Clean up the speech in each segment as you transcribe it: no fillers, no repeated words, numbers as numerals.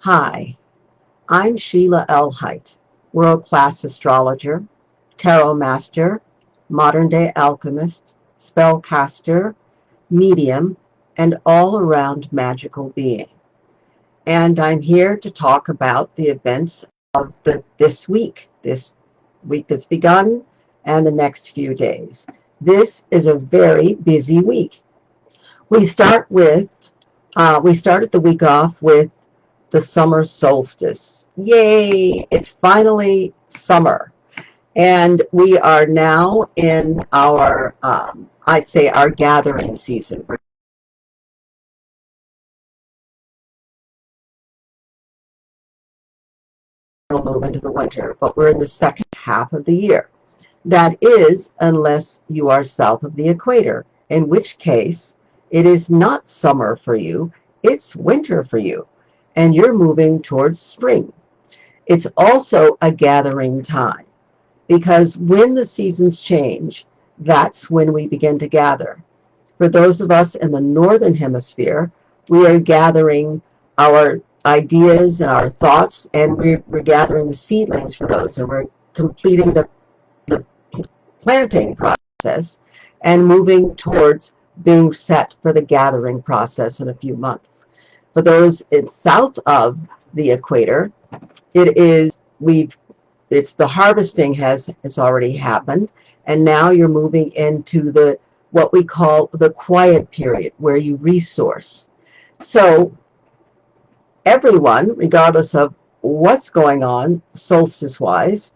Hi, I'm Sheilaa Hite, world-class astrologer, tarot master, modern-day alchemist, spellcaster, medium, and all-around magical being. And I'm here to talk about the events of this week that's begun, and the next few days. This is a very busy week. We started the week off with the summer solstice. Yay! It's finally summer. And we are now in our, I'd say, our gathering season. We'll move into the winter, but we're in the second half of the year. That is, unless you are south of the equator, in which case it is not summer for you, it's winter for you, and you're moving towards spring. It's also a gathering time, because when the seasons change, that's when we begin to gather. For those of us in the northern hemisphere, we are gathering our ideas and our thoughts, and we're gathering the seedlings for those, and we're completing the planting process and moving towards being set for the gathering process in a few months. For those in south of the equator, it's the harvesting has already happened, and now you're moving into the what we call the quiet period, where you resource. So everyone, regardless of what's going on solstice wise,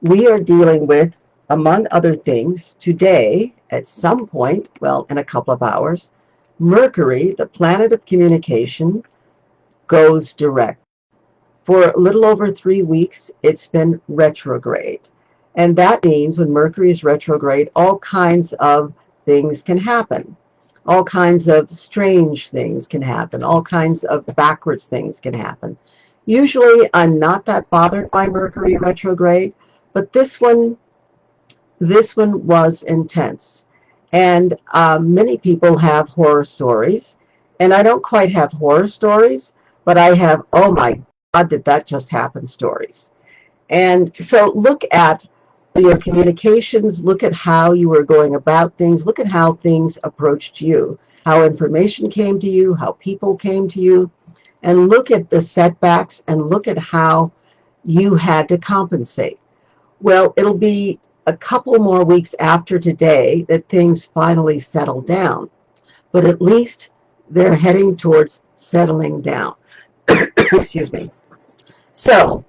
we are dealing with, among other things, today at some point, well, in a couple of hours, Mercury, the planet of communication, goes direct. For a little over 3 weeks, it's been retrograde. And that means when Mercury is retrograde, all kinds of things can happen. All kinds of strange things can happen. All kinds of backwards things can happen. Usually, I'm not that bothered by Mercury retrograde, but this one was intense. And many people have horror stories. And I don't quite have horror stories, but I have, oh my God, did that just happen stories. And so look at your communications, look at how you were going about things, look at how things approached you, how information came to you, how people came to you, and look at the setbacks and look at how you had to compensate. Well, it'll be a couple more weeks after today that things finally settle down, but at least they're heading towards settling down. Excuse me. So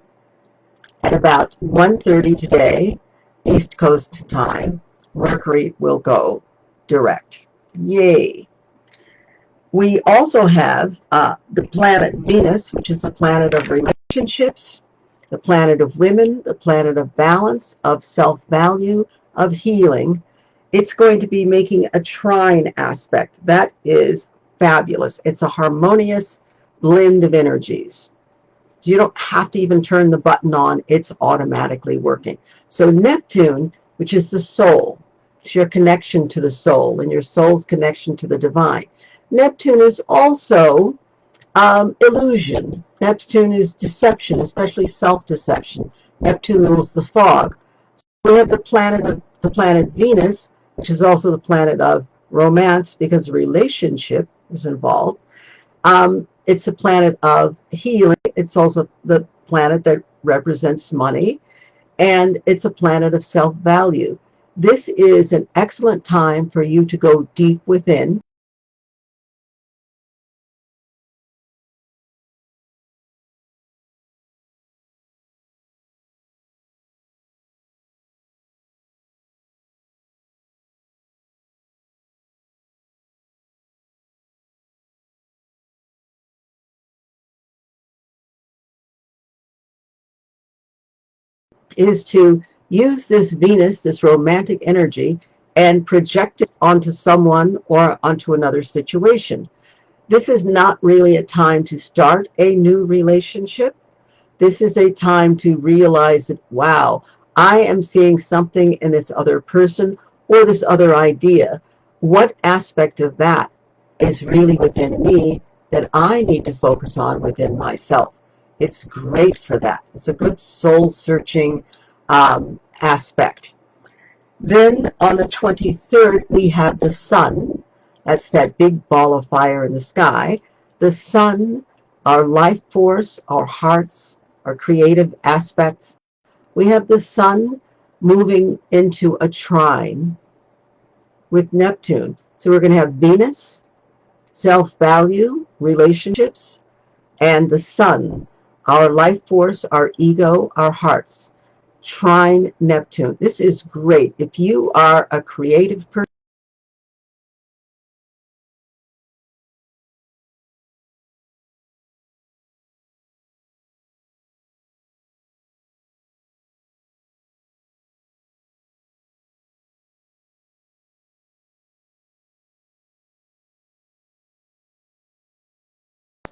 at about 1:30 today, East Coast time, Mercury will go direct. Yay. We also have the planet Venus, which is the planet of relationships, the planet of women, the planet of balance, of self-value, of healing. It's going to be making a trine aspect. That is fabulous. It's a harmonious blend of energies. You don't have to even turn the button on. It's automatically working. So Neptune, which is the soul, it's your connection to the soul and your soul's connection to the divine. Neptune is also illusion. Neptune is deception, especially self-deception. Neptune rules the fog. So we have the planet Venus, which is also the planet of romance because a relationship is involved. It's the planet of healing. It's also the planet that represents money, and it's a planet of self-value. This is an excellent time for you to go deep within. Is to use this Venus, this romantic energy, and project it onto someone or onto another situation. This is not really a time to start a new relationship. This is a time to realize that, wow, I am seeing something in this other person or this other idea. What aspect of that is really within me that I need to focus on within myself? It's great for that. It's a good soul-searching aspect. Then on the 23rd, we have the sun. That's that big ball of fire in the sky. The sun, our life force, our hearts, our creative aspects. We have the sun moving into a trine with Neptune. So we're going to have Venus, self-value, relationships, and the sun, our life force, our ego, our hearts. Trine Neptune. This is great. If you are a creative person,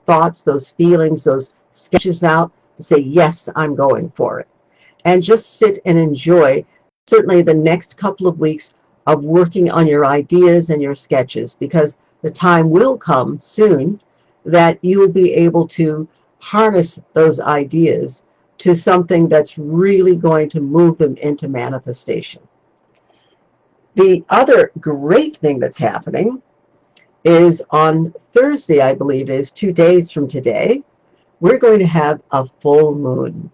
thoughts, those feelings, those sketches out, to say, yes, I'm going for it. And just sit and enjoy certainly the next couple of weeks of working on your ideas and your sketches, because the time will come soon that you will be able to harness those ideas to something that's really going to move them into manifestation. The other great thing that's happening is on Thursday, I believe it is 2 days from today, we're going to have a full moon.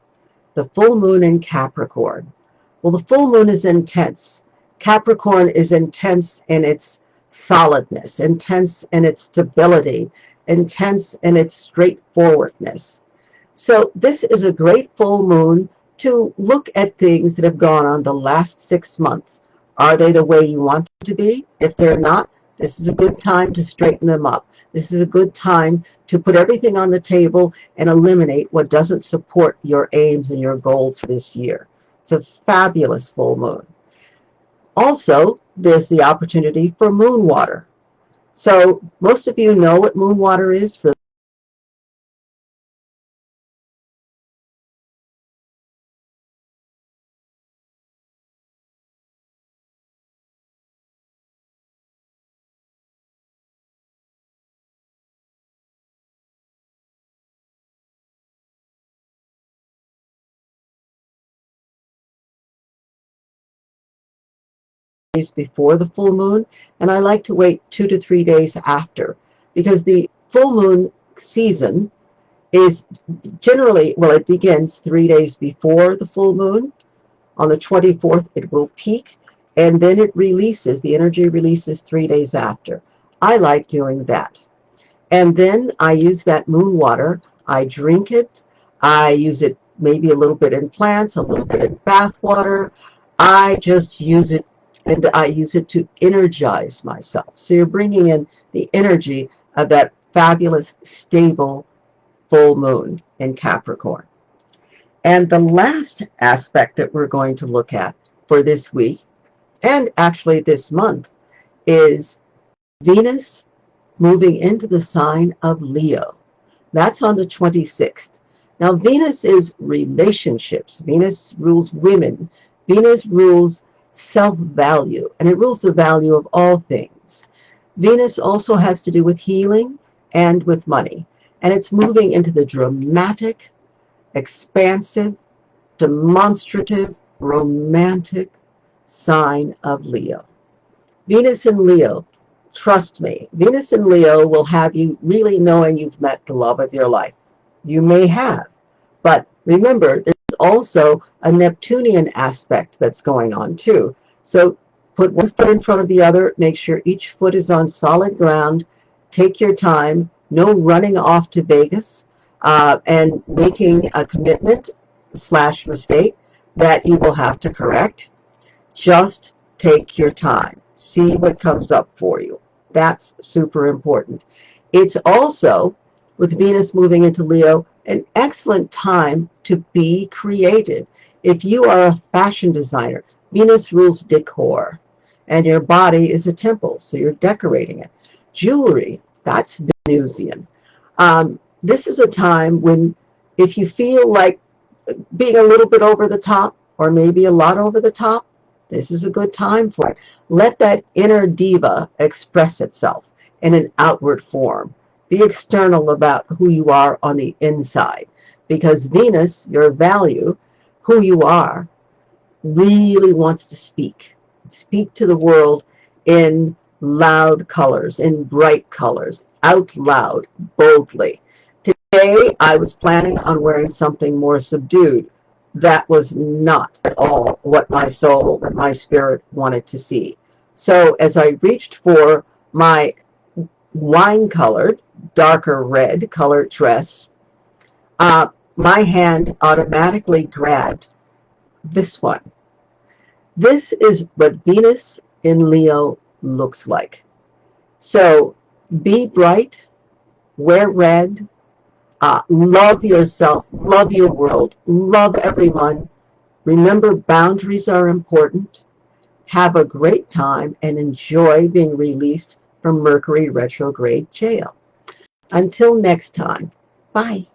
The full moon in Capricorn. Well, the full moon is intense. Capricorn is intense in its solidness, intense in its stability, intense in its straightforwardness. So this is a great full moon to look at things that have gone on the last 6 months. Are they the way you want them to be? If they're not, this is a good time to straighten them up. This is a good time to put everything on the table and eliminate what doesn't support your aims and your goals for this year. It's a fabulous full moon. Also, there's the opportunity for moon water. So most of you know what moon water is. For days before the full moon, and I like to wait 2 to 3 days after, because the full moon season is generally, well, it begins 3 days before the full moon. On the 24th, it will peak, and then it releases, the energy releases 3 days after. I like doing that. And then I use that moon water. I drink it. I use it maybe a little bit in plants, a little bit in bath water. I just use it, and I use it to energize myself. So you're bringing in the energy of that fabulous, stable full moon in Capricorn. And the last aspect that we're going to look at for this week, and actually this month, is Venus moving into the sign of Leo. That's on the 26th. Now, Venus is relationships. Venus rules women. Venus rules self-value, and it rules the value of all things. Venus also has to do with healing and with money, and it's moving into the dramatic, expansive, demonstrative, romantic sign of Leo. Venus in Leo, trust me, Venus in Leo will have you really knowing you've met the love of your life. You may have, but remember, there's also a Neptunian aspect that's going on too. So put one foot in front of the other, make sure each foot is on solid ground, take your time, no running off to Vegas, and making a commitment / mistake that you will have to correct. Just take your time. See what comes up for you. That's super important. It's also, with Venus moving into Leo, an excellent time to be creative. If you are a fashion designer, Venus rules decor, and your body is a temple, so you're decorating it. Jewelry, that's Venusian. This is a time when, if you feel like being a little bit over the top, or maybe a lot over the top, this is a good time for it. Let that inner diva express itself in an outward form. Be external about who you are on the inside. because Venus, your value, who you are, really wants to speak to the world in loud colors, in bright colors, out loud, boldly. Today, I was planning on wearing something more subdued. That was not at all what my soul and my spirit wanted to see. So as I reached for my wine-colored, darker red colored dress, my hand automatically grabbed this one. This is what Venus in Leo looks like. So be bright, wear red, love yourself, love your world, love everyone. Remember, boundaries are important. Have a great time and enjoy being released from Mercury retrograde jail. Until next time, bye.